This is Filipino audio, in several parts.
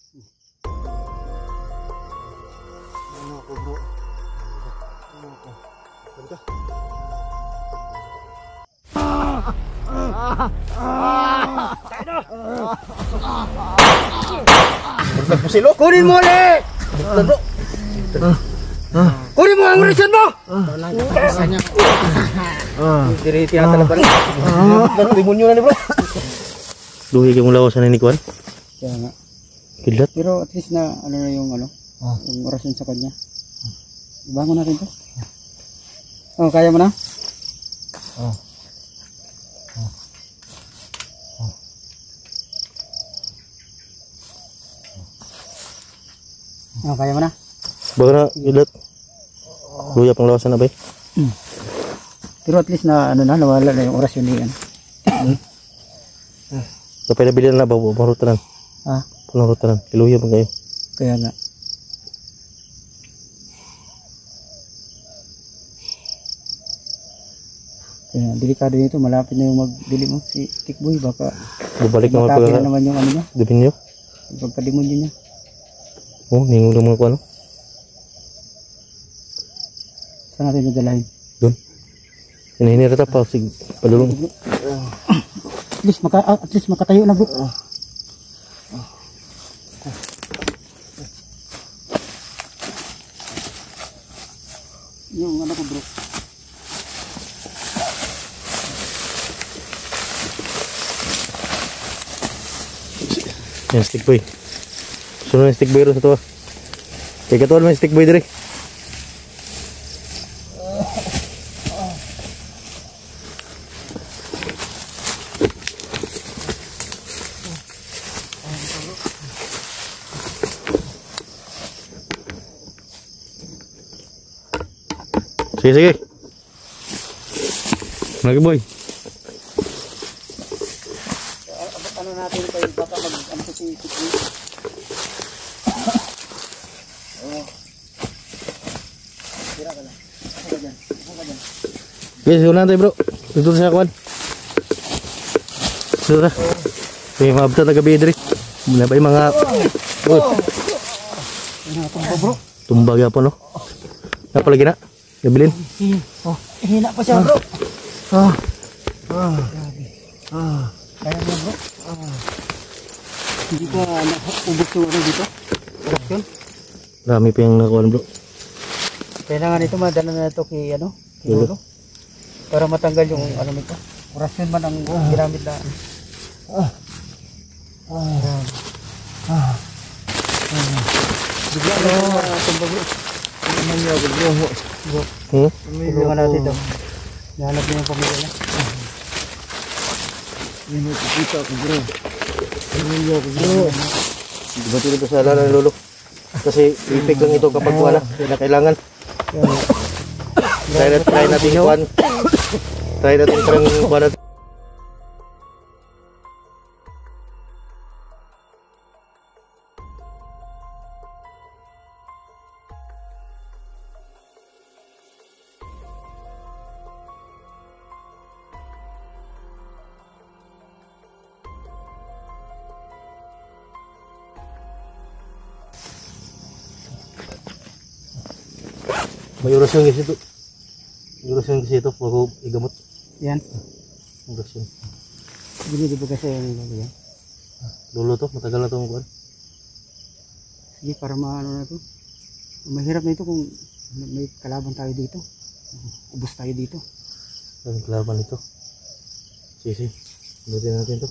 Ano ako bro? Ano ako? Balik ka. Balik po silo. Kunin mo ulit! Kunin mo ang orisyon mo! Diriti ata na pala. Demonyo na ni bro. Luhi kang lawasan na ni Kuan. Kaya nga. Kilat. Pero at least na ano na yung yung orasyon sa kanya. Ibangon natin to. Oh, kaya mo na? Oh, kaya mo na? Baga na, kilat. Luhi pang lawasan na ba? Pero at least na ano na, nawala na yung orasyon niyan. Kapay na bilhin na ba? Pangarutanan. Pangarutanan. Luhi pang kayo. Kaya nga. Kaya delikado nito, malapit na yung magdili mo si Tikboy, baka Bubalik naman matapin na pag naman yung ano niya, demonyo. yung pagkademonyo niya. Oh, ningung naman ko ano. Saan natin nadalahin? Doon. Hinahinira pa sig padulong. At least makatayo na bro. Yung ano ko bro. Yan, stick boy. Sunod yung stick boy rin sa tuwa. Kaya katuwal mo yung stick boy dire. Sige, sige. Lagi boy. Ano natin kayo baka mag-ano si Tikboy. Tira ka lang. Ako ka dyan. Okay, siguro na tayo bro. Ito siya kuwan. Siguro na. Okay, maabta na gabi diri. Muna ba yung mga... Tumba bro. Tumbag yapon no. Napalagi na. Gabilin. Hina pa siya bro. Kaya mo bro. Hindi ka ubos yung ano dito. Orasyon. Marami pa yung nakuhan bro. Kailangan ito madala na ito kay ano. Kinulo. Para matanggal yung ano nito. Orasyon man ang ginamit na. Bigla na tumba bro. Ano niya bro. Tulungan natin ito. Nahanap niya yung pamilya niya. Hindi mo kikita ko bro. Pamilya ko bro. Diba tulad sa alala ng lolo? Kasi effect lang ito kapag wala. Kaya kailangan. Try natin kuhan. Try natin parang kuhan natin. May orasyon kasi ito. May orasyon kasi ito bago igamot. Yan. Orasyon. Hindi ba kasi yan? Lolo to, matagal na itong kuhan. Sige, para maano na ito. Mahirap na ito kung may kalaban tayo dito. Ubos tayo dito. Ang kalaban ito. Sige, butin natin ito.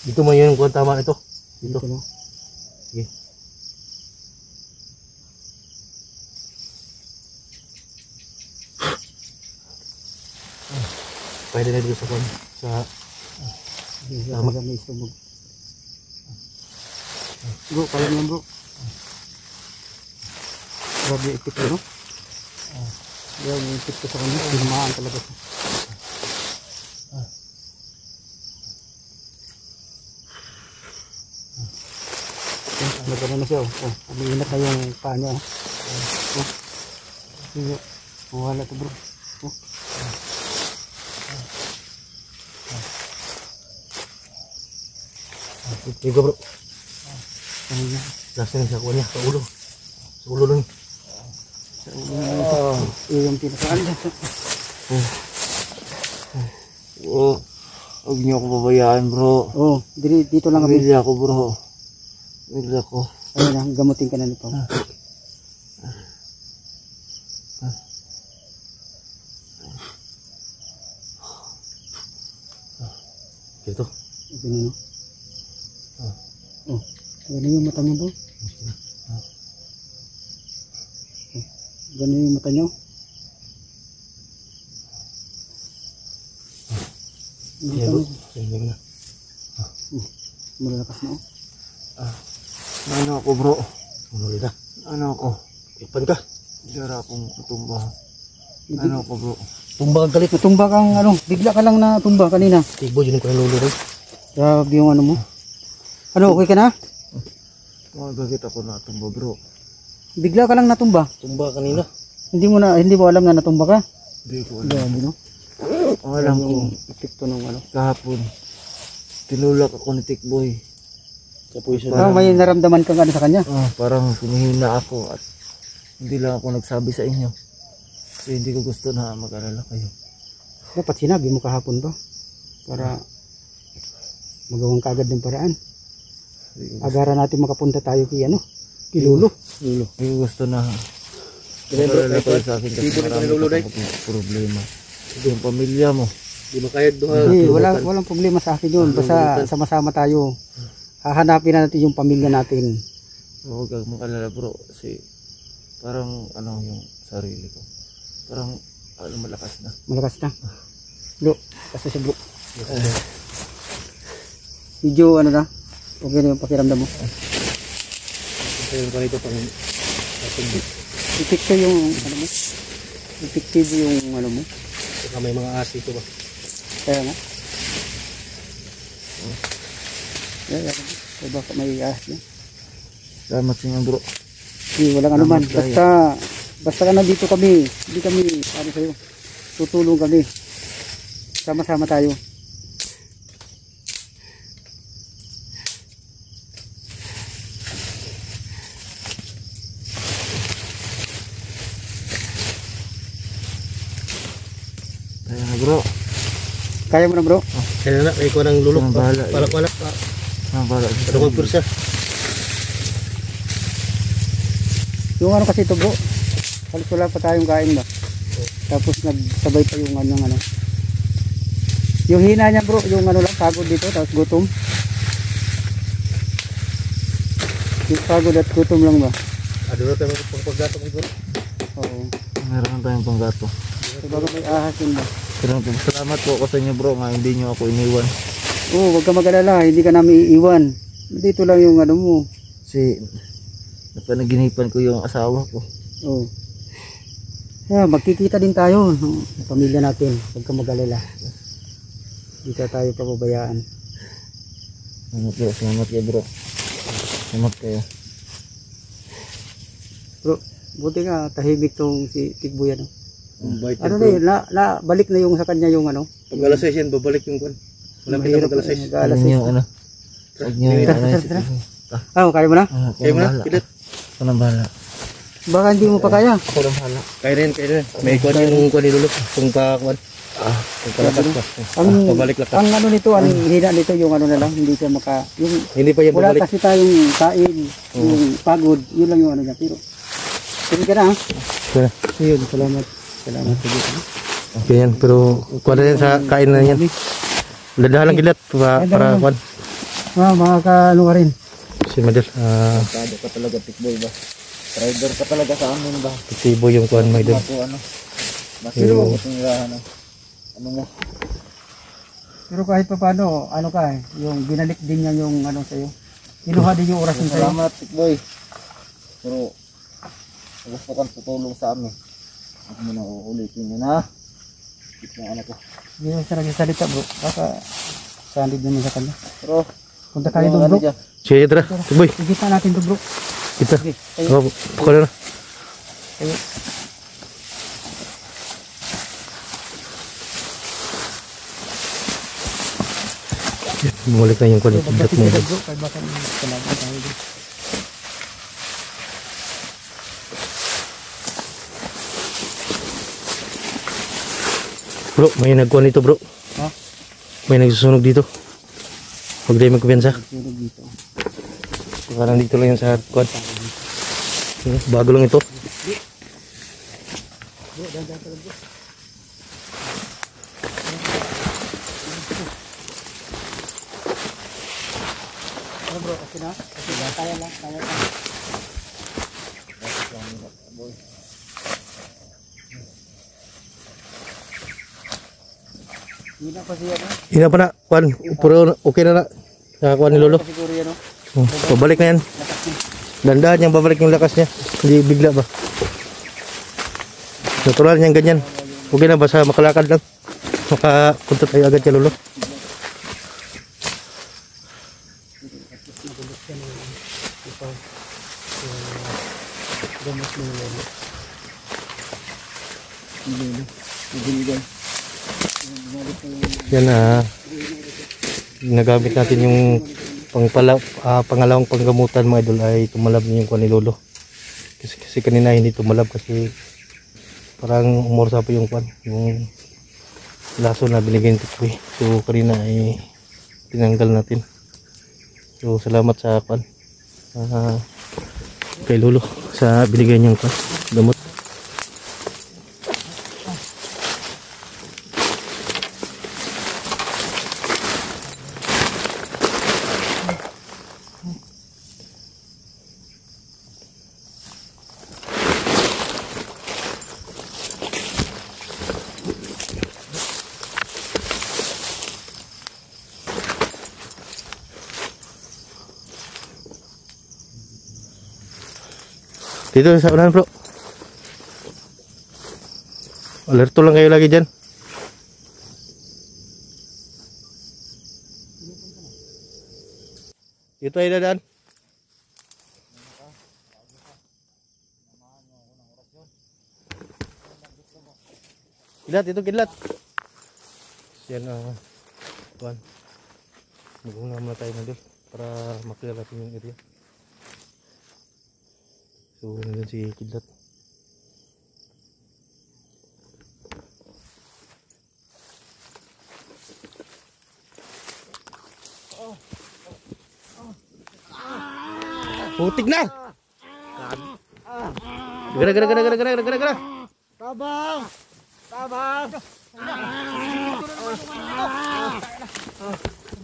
Dito mo yun kung tama ito. Dito. No? Sige. Pwede na dito sa kwan. Sa... Tama. May istumog. Bro, kaya naman bro. Grabe yung ipit no? Grabe yung ipit ko sa kanya. Tinamaan talaga siya. nagano na siya. Umiinat na yung paa niya. Sige. Wala to bro. Tigo bro. Ano Lasa na sa kuha niya, sa ulo. Sa ulo lang. sa ulo na yung pinasaan dyan. Huwag niyo ako babayaan bro. Dito lang kami. Pamilya ko bro. Pamilya ko. Ayun na, gamutin ka na nito. Dito. Ganun, no? Ganun yung mata niyo bro. Ganun yung mata niyo. Iya bro. Tingnan na. Malalakas na Ano ako bro? Umuli na. Ano ako? Ipan ka. Dara akong natumba. Ano ako bro? Tumba kang galit. Natumba kang bigla ka lang natumba kanina. Tibo, yun ko naluluroy. Grabe yung ano mo. Ano, okay ka na? Magagit ako natumba bro. Bigla ka lang natumba. Tumba kanina. Hindi mo alam na natumba ka? Hindi ko alam. Grabe no? Ang alam ko, Epekto ng ano. kahapon, tinulak ako ni Tikboy. Kapuisan Parang may naramdaman kang ano sa kanya. Parang kumihina ako at hindi lang ako nagsabi sa inyo. Kasi hindi ko gusto na mag-alala kayo. Dapat sinabi mo kahapon ba? Para magawang kagad ng paraan. Agaran natin makapunta tayo kay Lolo. Hindi ko gusto na mag-alala kayo sa akin kasi marami akong problema. Yung pamilya mo. Di makayad doon. Hindi, walang problema sa akin yun. Basta sama-sama tayo. Hahanapin na natin yung pamilya natin. Huwag kang mag-alala bro. Kasi parang yung sarili ko. Parang malakas na. Malakas na. Bro, kasi si bro. Medyo na. Okay na yung pakiramdam mo. Ito yung kanito pang natumba. Epekto yung mo. Epektibo yung mo. Saka may mga asi ito ba? Kaya nga. Kaya baka may ahas na. Salamat sa inyo bro. Hindi, walang anuman. Basta ka nandito kami. Hindi kami, sa'yo. Tutulong kami. Sama-sama tayo. Kaya na bro. Kaya mo na bro? Kaya na, may kuha ng lulok. Bahala. Palak-palak. Bahala. Ano kong pursa? Yung kasi ito bro. Halos wala pa tayong kain ba? Tapos nagsabay pa yung ano. Yung hina niya bro, yung lang, pagod dito, tapos gutom. Yung pagod at gutom lang ba? Ano na tayo paggato ko bro? Oo. Meron tayong panggato. So bago may ahas yun ba? Salamat po ako sa inyo bro nga hindi nyo ako iniwan. Oo, huwag ka mag-alala, hindi ka namin iiwan. Dito lang yung mo. Kasi napanaginipan ko yung asawa ko. Oo. Kaya magkikita din tayo ng pamilya natin. Huwag ka mag-alala. Hindi ka tayo pababayaan. Salamat kayo bro. Salamat kayo. Bro, buti nga tahimik tong si Tikboy Ano balik na yung sa kanya yung Pag alas 6 yan, babalik yung kwan. Malapit na pag alas 6. Alas 6. Huwag nyo Kaya mo na? Kaya mo na, pilit. Ako nang bahala. Baka hindi mo pa kaya. Ako nang bahala. Kaya rin. May kwan yung kwan ni lulok. Kung pa kwan. Kung palakas pa. Pabalik lang ka. Ang nito, ang hina nito yung na lang, hindi ka Hindi pa yan wala babalik. kasi tayong kain, yung pagod, yun lang yung niya. Pero, sige ka na ha? Kaya. Yun, salamat. Salamat sa Diyos. Okay yan, pero kwan na yan sa kain na yan. Dadahan lang kilat para kwan. Makaka ka rin. Si Madel. Kado ka talaga Tikboy ba? Rider ka talaga sa amin ba? Tibo yung kwan Madel. Pero ano mo? Pero kahit pa paano, yung binalik din niya yung sa'yo. Kinuha din yung orasyon sa'yo. Salamat Tikboy. Pero gusto kang tutulong sa amin. Huwag mo na uulitin yun ha. Yung ko. Hindi mo siya nagsasalita bro. Baka sandig naman sa kanya. Pero Punta tayo doon bro. Sige, tara. Tikboy. Igita natin to bro. Kita. Sige, tayo. Oh, pukul na. Tayo. Bumalik na yung kulit. Bagbat kita bro. Kaya baka talaga tayo dito. Bro, may nagkuhan dito bro. Ha? May nagsusunog dito. Huwag tayo magkupiyansa. Sunog dito. Parang dito lang yung sa kuhan. Bago lang ito. Bro, dahan-dahan ka lang bro. Ano bro, okay na? Okay na, kaya lang, kaya lang. Hindi na pa siya, no? Hina pa na, kuhan. Puro okay na na. Nakakuha ni Lolo. Siguro yan, no? Pabalik na yan. Lakas niya. Dandahan niyang babalik yung lakas niya. Hindi bigla ba? Natural niyang ganyan. Okay na, basta makalakad lang. Makapunta tayo agad kay Lolo. Yan nagamit natin yung pangalawang panggamutan mga idol ay tumalab niya yung kuha ni Lolo. Kasi kanina hindi tumalab kasi parang umorsa pa yung kuhan, yung laso na binigay ni Tikboy. So kanina ay tinanggal natin. So salamat sa kuhan kay Lolo sa binigay niyang kuhan, gamot. Dito sa unahan bro. Alerto lang kayo lagi dyan. Dito ay dadaan. Kidlat, ito kidlat. Yan tuan. Mag-una muna tayo na doon para makilala natin yung area. So, nandun si Kidlat. Putik na! Gara. Tabang! Tabang!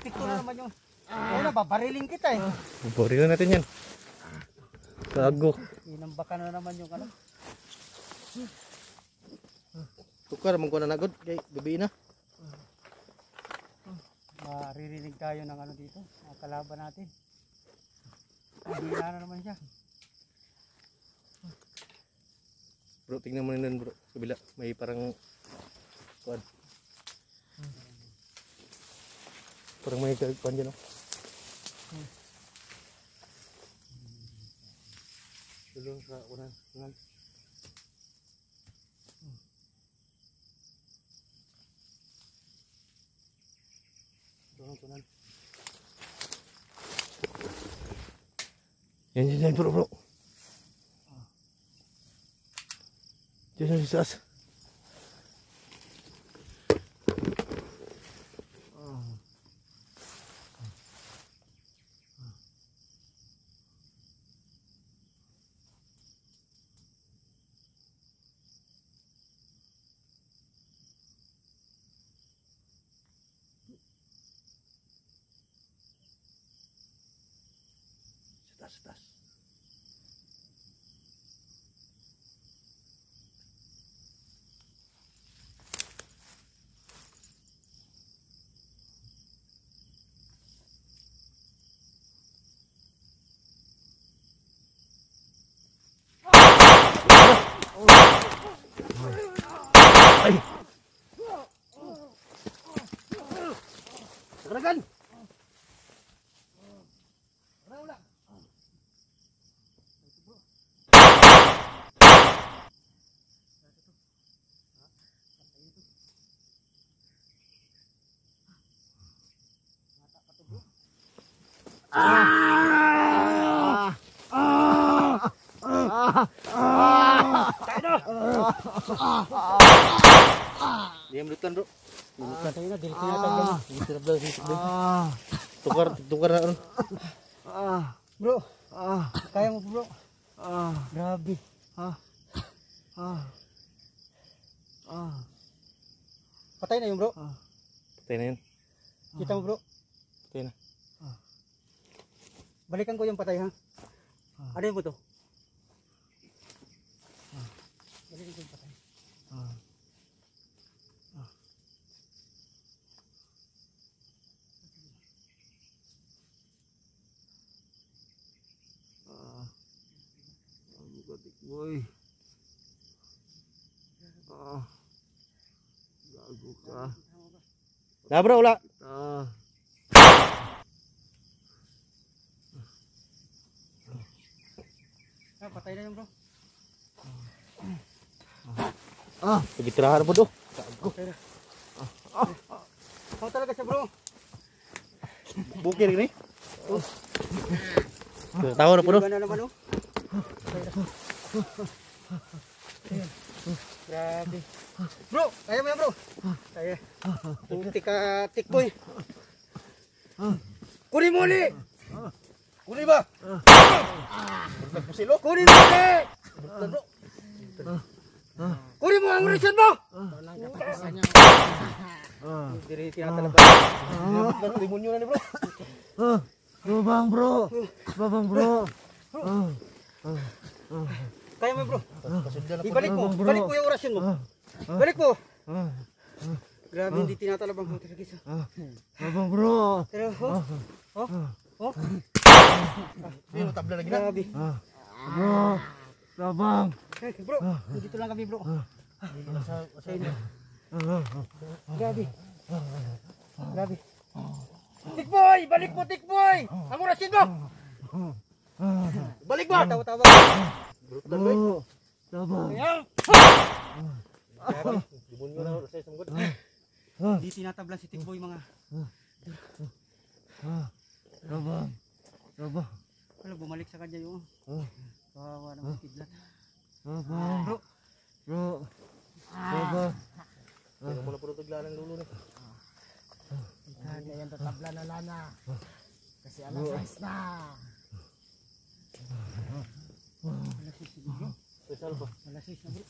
Picture na naman yung... Ayun na, babariling kita eh. Borilan natin yan. Gago. Inambaka na naman yung ano. Tukar, mong na nagod. Kay gabi na. Maririnig tayo ng ano dito. Ang kalaban natin. Hindi na naman siya. Bro, tingnan mo na nun bro. Kabila. May parang... Kuan. Parang may kuan dyan, no? Dulong sa unan. Tunan. Yan bro. Diyan sa taas. Sa taas. Ay! Keragan! Diam lutan bro. Tayo na, dili tinatanggal. Tukar na ron. Bro, kaya mo bro. Grabe. Patay na yung bro. Patay na yun. Kita mo bro. Patay na. Balikan ko yung patay ha. Ano yung buto? Balikan ko yung patay. Boy. Gago ka. Na bro, wala. Patay na yung bro. Pagitirahan po do. Patay na. Ako talaga siya bro. Bukir ini. Tahu na po do. Gana naman oh. Grabe. Bro, kaya mo yan bro. Kaya. Puti ka tikboy. Kunin mo ulit. Kunin ba? Nagpusilo? Kunin mo ulit. Kunin mo ang orisyon mo. Diri tinatalaban. Demonyo na ni bro. Babang bro. Kaya mo bro. Ibalik mo yung orasyon mo. Balik mo. Grabe hindi tinatalabang mo talaga isa. Babang bro. Pero Hindi mo tabla lagi na. grabe. Bro. Babang. Bro, dito lang kami bro. Grabe. Grabe. Tikboy! Balik mo Tikboy! Ang orasyon mo! Balik ba? Tawa-tawa. Bro. Babang. Grabe. Demonyo na sa isang god. Hindi tinatablan si Tikboy mga. Babang. Wala bumalik sa kanya yung. Kawawa naman kidlat. Babang. Bro. Babang. Hindi mo na puro taglaan ng lulo na. Hindi yan tatabla na lana. Kasi alas 6 na. Malasis na bro. Special pa. Malasis na bro.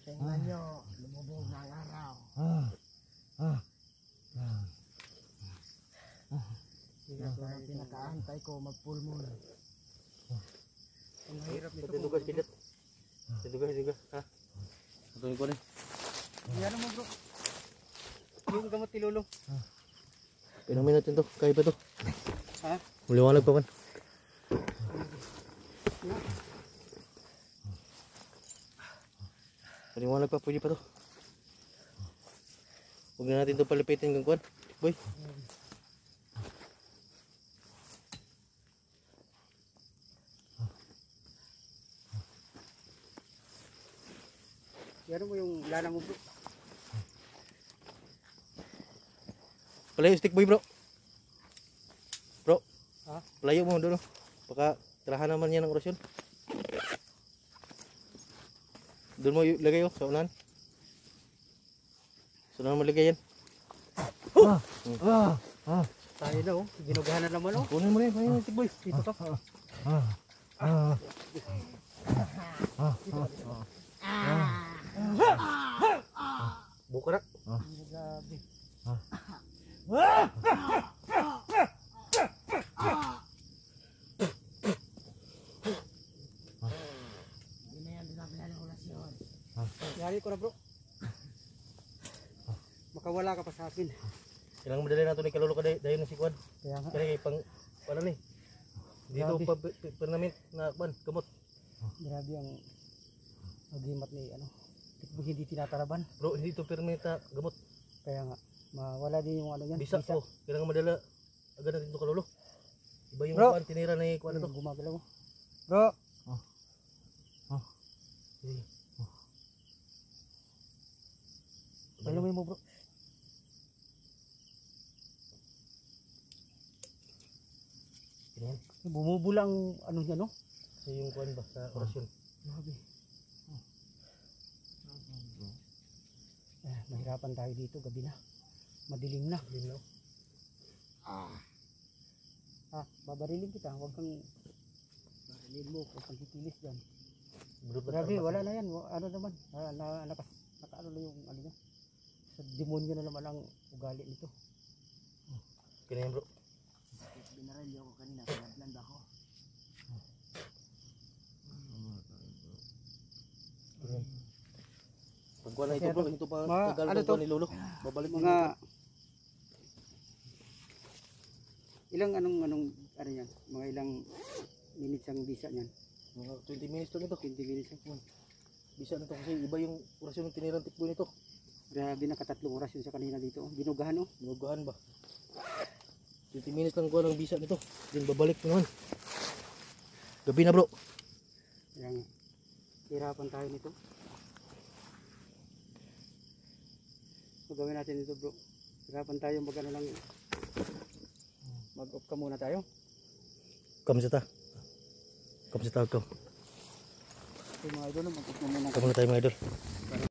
Tingnan nyo, lumubog na ang araw. Ito ang pinakaantay ko, mag-full moon. Ang hirap nito. Tindugas kidat. Tindugas. Ha? Ito yung kunin. Yan mo bro. Yung gamot ni Lolo. Pinumin natin to. Kaya pa to. Ha? Maliwanag pa man. Maliwanag pa. Pwede pa to. Huwag na natin to palipitin kang kuwan. Boy. Yan mo yung lana mo bro. Palayo stick boy bro. Bro. Ha? Palayo mo doon. Baka tirahan naman yan ng orasyon. Doon mo lagay sa unahan. Sa unahan mo lagay yan. Tayo na oh. Ginugahan na naman oh. Kunin mo rin. Kunin mo stick boy. Dito to. Buka na. Grabe. Hindi na yan tatabla ng orasyon. Yari ko na bro. Makawala ka pa sa akin. Kailangan madali natin ni kalolo ka dahil na si Kwan. Kaya nga. Kaya pang ano ni. Dito Grabe. pa permanent na Kwan, kamot. Grabe ang agimat ni ano. Tikboy hindi tinatalaban. Bro, hindi to permanent na gamot. Kaya nga. Mawala din yung ano yan. Bisa po. Kailangan madala agad natin to kalolo. Iba yung Bro. Kwan, tinira na Kwan na to. Gumagalaw. Bro. Sige. Palumin mo bro. Yan. Bumubula ang ano niya, no? Kasi yung kuan ba sa orasyon. Grabe. Mahirapan tayo dito, gabi na. Madilim na. Linaw. Babarilin kita. Huwag kang barilin mo. Huwag kang kikilis dyan. Bro, Grabe, wala na yan. Ano naman, nakaano na yung ano niya. Sa demonyo na naman ang ugali nito. Kaya yan bro. Binarelyo ko kanina, pinagland ako. Pagkuha na ito bro, ito pa tagal ano to? pagkuha ni Lolo. Babalik Mga ilang ano yan, mga ilang minutes ang bisa niyan. Mga 20 minutes lang ito. 20 minutes lang. Bisa na ito kasi iba yung orasyon ng tinirang tikbo nito. Grabe, nakatatlong oras yun sa kanina dito. Ginugahan, no? Binugahan ba? 20 minutes lang kuha ng bisa nito. Then babalik naman. Gabi na bro. Kaya hirapan tayo nito. Gawin natin ito bro. Hirapan tayo mag-ano lang. Mag-off ka muna tayo. Kamsita. Kamsita ko. Okay mga idol, mag-off na muna. Kamu na tayo mga idol.